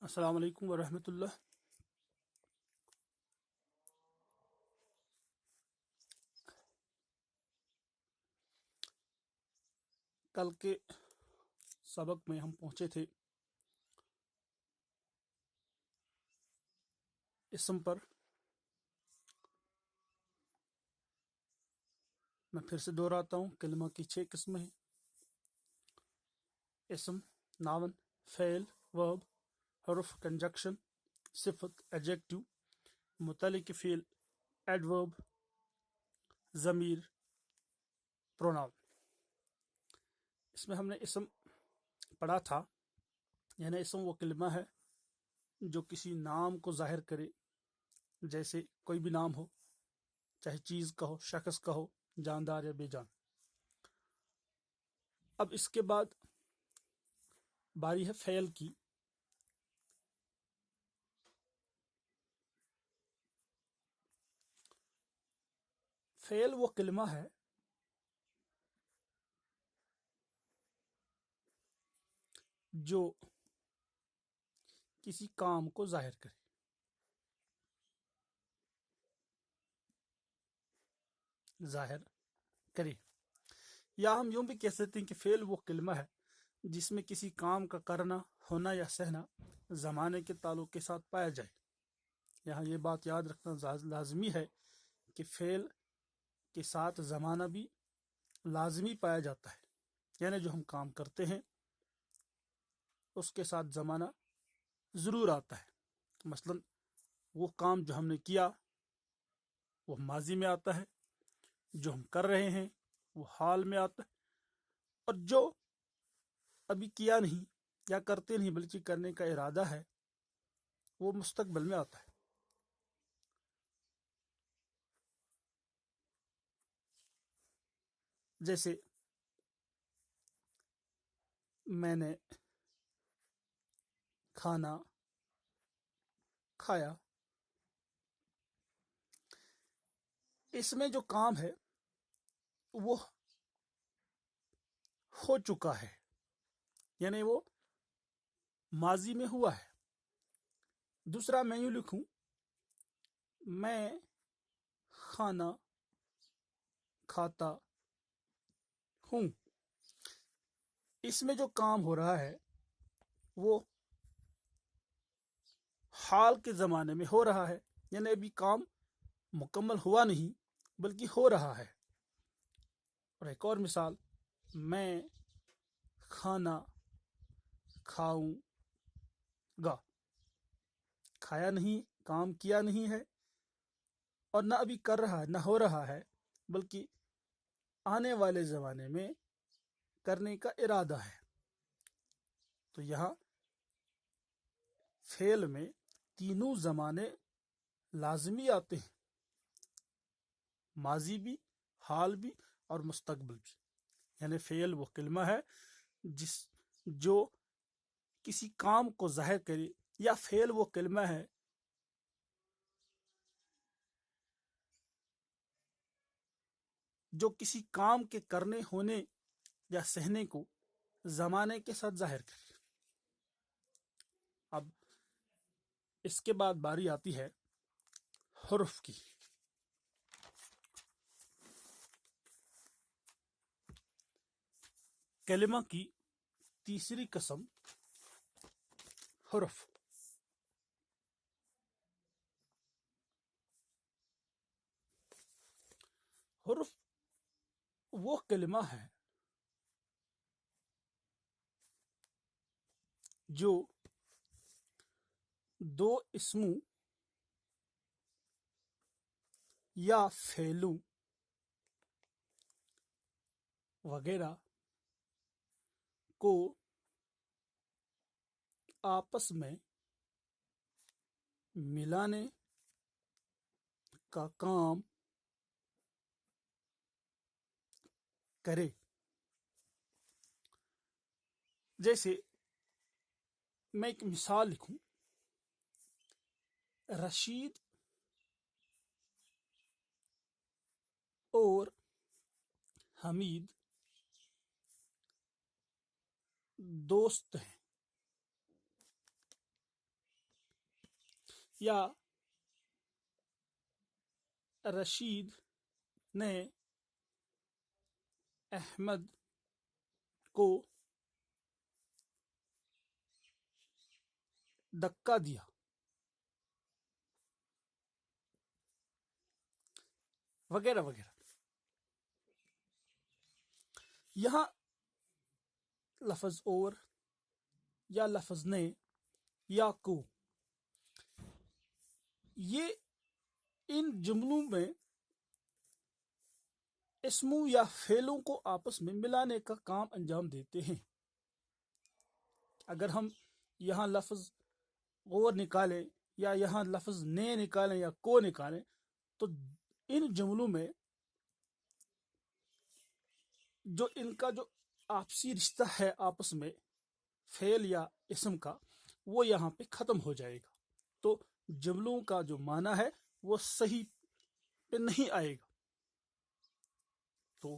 السلام علیکم ورحمۃ اللہ۔ کل کے سبق میں ہم پہنچے تھے اسم پر۔ میں پھر سے دہراتا ہوں، کلمہ کی 6 قسمیں ہیں: اسم، ناون، فعل، ورب، حرف کنجکشن، صفت ایڈجیکٹو، متعلق فعل ایڈورب، ضمیر پروناؤن۔ اس میں ہم نے اسم پڑھا تھا، یعنی اسم وہ کلمہ ہے جو کسی نام کو ظاہر کرے، جیسے کوئی بھی نام ہو، چاہے چیز کا ہو، شخص کا ہو، جاندار یا بے جان۔ اب اس کے بعد باری ہے فعل کی۔ فعل وہ کلمہ ہے جو کسی کام کو ظاہر کرے۔ یا ہم یوں بھی کہہ سکتے ہیں کہ فعل وہ کلمہ ہے جس میں کسی کام کا کرنا، ہونا یا سہنا زمانے کے تعلق کے ساتھ پایا جائے۔ یہاں یہ بات یاد رکھنا لازمی ہے کہ فعل کے ساتھ زمانہ بھی لازمی پایا جاتا ہے، یعنی جو ہم کام کرتے ہیں اس کے ساتھ زمانہ ضرور آتا ہے۔ مثلا وہ کام جو ہم نے کیا وہ ماضی میں آتا ہے، جو ہم کر رہے ہیں وہ حال میں آتا ہے، اور جو ابھی کیا نہیں یا کرتے نہیں بلکہ کرنے کا ارادہ ہے وہ مستقبل میں آتا ہے۔ جیسے میں نے کھانا کھایا، اس میں جو کام ہے وہ ہو چکا ہے، یعنی وہ ماضی میں ہوا ہے۔ دوسرا میں یوں لکھوں، میں کھانا کھاتا ہوں، اس میں جو کام ہو رہا ہے وہ حال کے زمانے میں ہو رہا ہے، یعنی ابھی کام مکمل ہوا نہیں بلکہ ہو رہا ہے۔ اور ایک اور مثال، میں کھانا کھاؤں گا، کھایا نہیں، کام کیا نہیں ہے، اور نہ ابھی کر رہا ہے، نہ ہو رہا ہے، بلکہ آنے والے زمانے میں کرنے کا ارادہ ہے۔ تو یہاں فعل میں تینوں زمانے لازمی آتے ہیں، ماضی بھی، حال بھی اور مستقبل بھی۔ یعنی فعل وہ کلمہ ہے جو کسی کام کو ظاہر کرے، یا فعل وہ کلمہ ہے جو کسی کام کے کرنے، ہونے یا سہنے کو زمانے کے ساتھ ظاہر کرے۔ اب اس کے بعد باری آتی ہے حرف کی۔ کلمہ کی تیسری قسم حرف۔ حرف وہ کلمہ ہے جو دو اسموں یا فعلوں وغیرہ کو آپس میں ملانے کا کام کرے۔ جیسے میں ایک مثال لکھوں، رشید اور حمید دوست ہیں۔ یا رشید نے احمد کو دھکا دیا، وغیرہ وغیرہ. یہاں لفظ اور یا لفظ نے یا کو، یہ ان جملوں میں اسموں یا فعلوں کو آپس میں ملانے کا کام انجام دیتے ہیں. اگر ہم یہاں لفظ اور نکالیں یا یہاں لفظ نے نکالیں یا کو نکالیں تو ان جملوں میں جو ان کا جو آپسی رشتہ ہے آپس میں فعل یا اسم کا، وہ یہاں پہ ختم ہو جائے گا. تو جملوں کا جو معنی ہے وہ صحیح پہ نہیں آئے گا. تو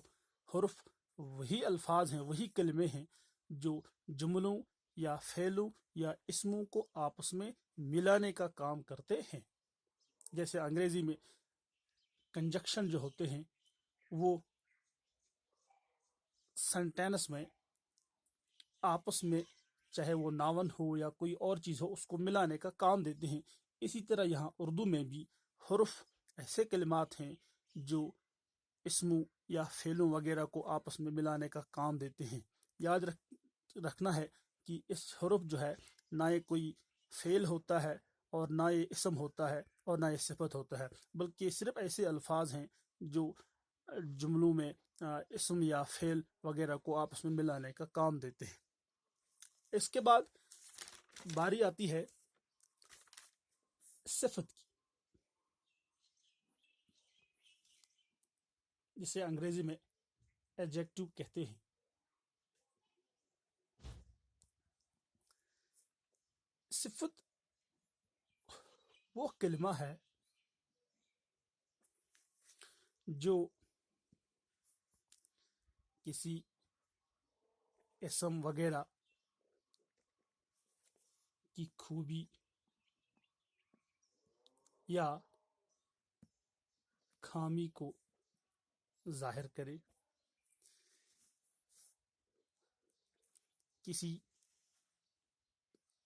حرف وہی الفاظ ہیں، وہی کلمے ہیں جو جملوں یا فعلوں یا اسموں کو آپس میں ملانے کا کام کرتے ہیں. جیسے انگریزی میں کنجکشن جو ہوتے ہیں وہ سینٹینس میں آپس میں چاہے وہ ناون ہو یا کوئی اور چیز ہو اس کو ملانے کا کام دیتے ہیں. اسی طرح یہاں اردو میں بھی حرف ایسے کلمات ہیں جو اسموں یا فعلوں وغیرہ کو آپس میں ملانے کا کام دیتے ہیں. یاد رکھنا ہے کہ اس حرف جو ہے نہ یہ کوئی فعل ہوتا ہے اور نہ یہ اسم ہوتا ہے اور نہ یہ صفت ہوتا ہے، بلکہ صرف ایسے الفاظ ہیں جو جملوں میں اسم یا فعل وغیرہ کو آپس میں ملانے کا کام دیتے ہیں. اس کے بعد باری آتی ہے صفت کی، جسے انگریزی میں ایڈجیکٹو کہتے ہیں. صفت وہ کلمہ ہے جو کسی اسم وغیرہ کی خوبی یا خامی کو ظاہر کرے، کسی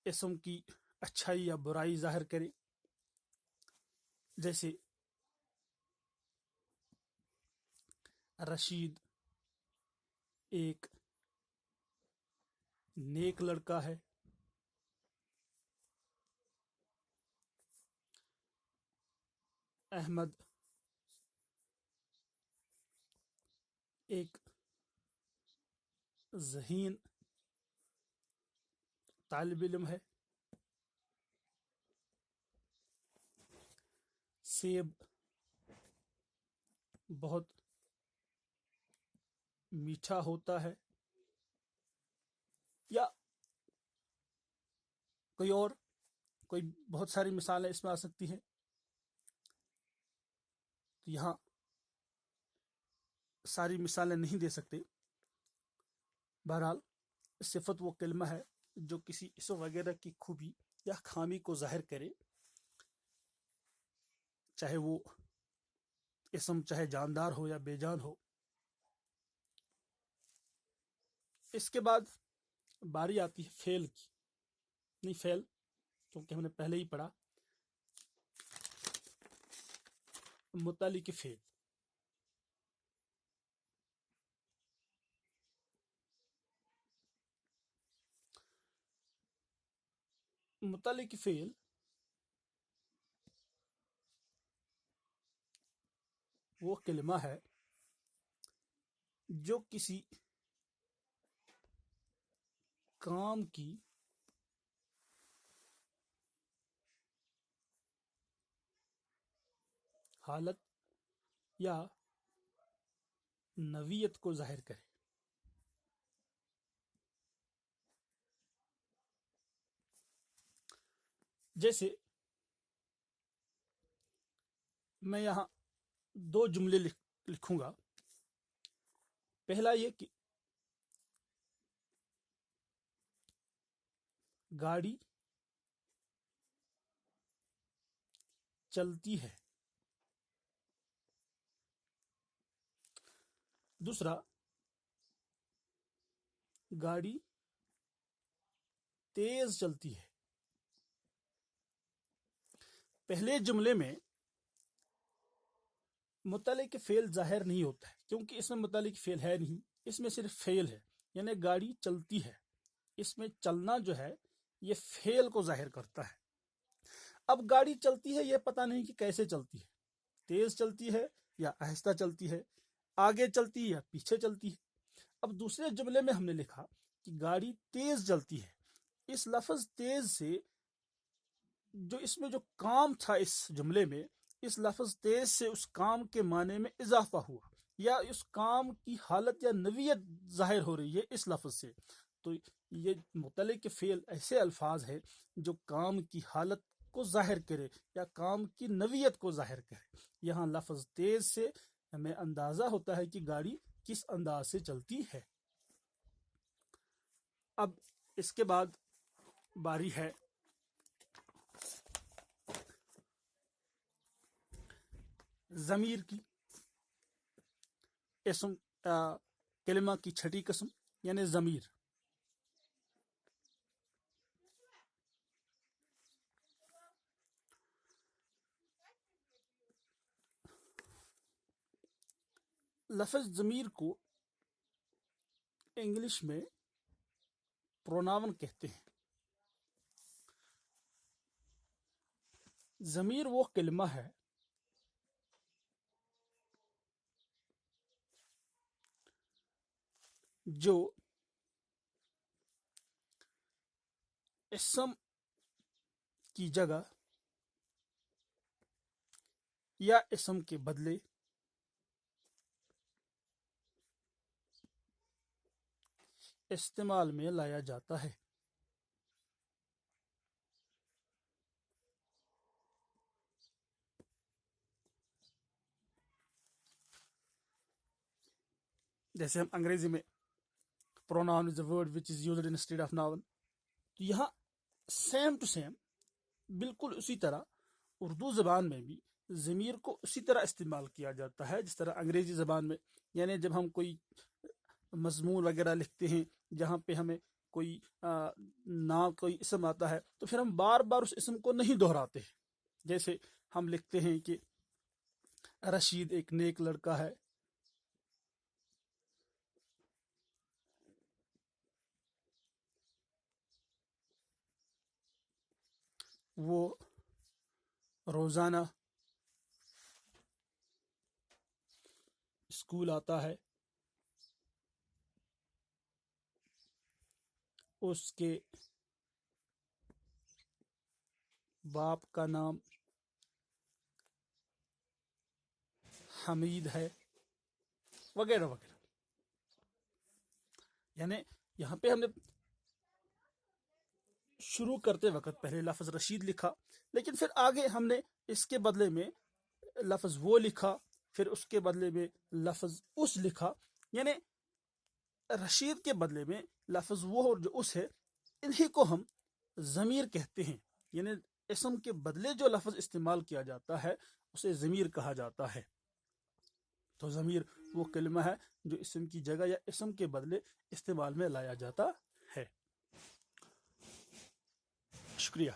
اسم کی اچھائی یا برائی ظاہر کرے. جیسے رشید ایک نیک لڑکا ہے، احمد ایک ذہین طالب علم ہے، سیب بہت میٹھا ہوتا ہے، یا کوئی بہت ساری مثالیں اس میں آ سکتی ہیں. یہاں ساری مثالیں نہیں دے سکتے. بہرحال صفت وہ کلمہ ہے جو کسی اسم وغیرہ کی خوبی یا خامی کو ظاہر کرے، چاہے وہ اسم چاہے جاندار ہو یا بے جان ہو. اس کے بعد باری آتی ہے فعل کی، نہیں فعل کیونکہ ہم نے پہلے ہی پڑھا، متعلق فعل. متعلق فعل وہ کلمہ ہے جو کسی کام کی حالت یا نوعیت کو ظاہر کرے. جیسے میں یہاں دو جملے لکھوں گا. پہلا یہ کہ گاڑی چلتی ہے. دوسرا گاڑی تیز چلتی ہے. پہلے جملے میں متعلق فعل ظاہر نہیں ہوتا ہے کیونکہ اس میں متعلق فعل ہے نہیں، اس میں صرف فعل ہے، یعنی گاڑی چلتی ہے. اس میں چلنا جو ہے یہ فعل کو ظاہر کرتا ہے. اب گاڑی چلتی ہے، یہ پتہ نہیں کہ کیسے چلتی ہے، تیز چلتی ہے یا آہستہ چلتی ہے، آگے چلتی ہے یا پیچھے چلتی ہے. اب دوسرے جملے میں ہم نے لکھا کہ گاڑی تیز چلتی ہے. اس لفظ تیز سے جو اس میں جو کام تھا اس جملے میں، اس لفظ تیز سے اس کام کے معنی میں اضافہ ہوا، یا اس کام کی حالت یا نوعیت ظاہر ہو رہی ہے اس لفظ سے. تو یہ متعلق فعل ایسے الفاظ ہیں جو کام کی حالت کو ظاہر کرے یا کام کی نوعیت کو ظاہر کرے. یہاں لفظ تیز سے ہمیں اندازہ ہوتا ہے کہ گاڑی کس انداز سے چلتی ہے. اب اس کے بعد باری ہے ضمیر کی. اسم کلمہ کی چھٹی قسم یعنی ضمیر. لفظ ضمیر کو انگلش میں پروناون کہتے ہیں. ضمیر وہ کلمہ ہے جو اسم کی جگہ یا اسم کے بدلے استعمال میں لایا جاتا ہے. جیسے ہم انگریزی میں pronoun is a word which is used instead of noun، تو یہاں سیم ٹو سیم بالکل اسی طرح اردو زبان میں بھی ضمیر کو اسی طرح استعمال کیا جاتا ہے جس طرح انگریزی زبان میں. یعنی جب ہم کوئی مضمون وغیرہ لکھتے ہیں جہاں پہ ہمیں کوئی نام کوئی اسم آتا ہے تو پھر ہم بار بار اس اسم کو نہیں دہراتے ہیں. جیسے ہم لکھتے ہیں کہ رشید ایک نیک لڑکا ہے، وہ روزانہ اسکول آتا ہے، اس کے باپ کا نام حمید ہے، وغیرہ وغیرہ. یعنی یہاں پہ ہم نے شروع کرتے وقت پہلے لفظ رشید لکھا، لیکن پھر آگے ہم نے اس کے بدلے میں لفظ وہ لکھا، پھر اس کے بدلے میں لفظ اس لکھا. یعنی رشید کے بدلے میں لفظ وہ اور جو اس ہے، انہی کو ہم ضمیر کہتے ہیں. یعنی اسم کے بدلے جو لفظ استعمال کیا جاتا ہے اسے ضمیر کہا جاتا ہے. تو ضمیر وہ کلمہ ہے جو اسم کی جگہ یا اسم کے بدلے استعمال میں لایا جاتا ہے. شکریہ.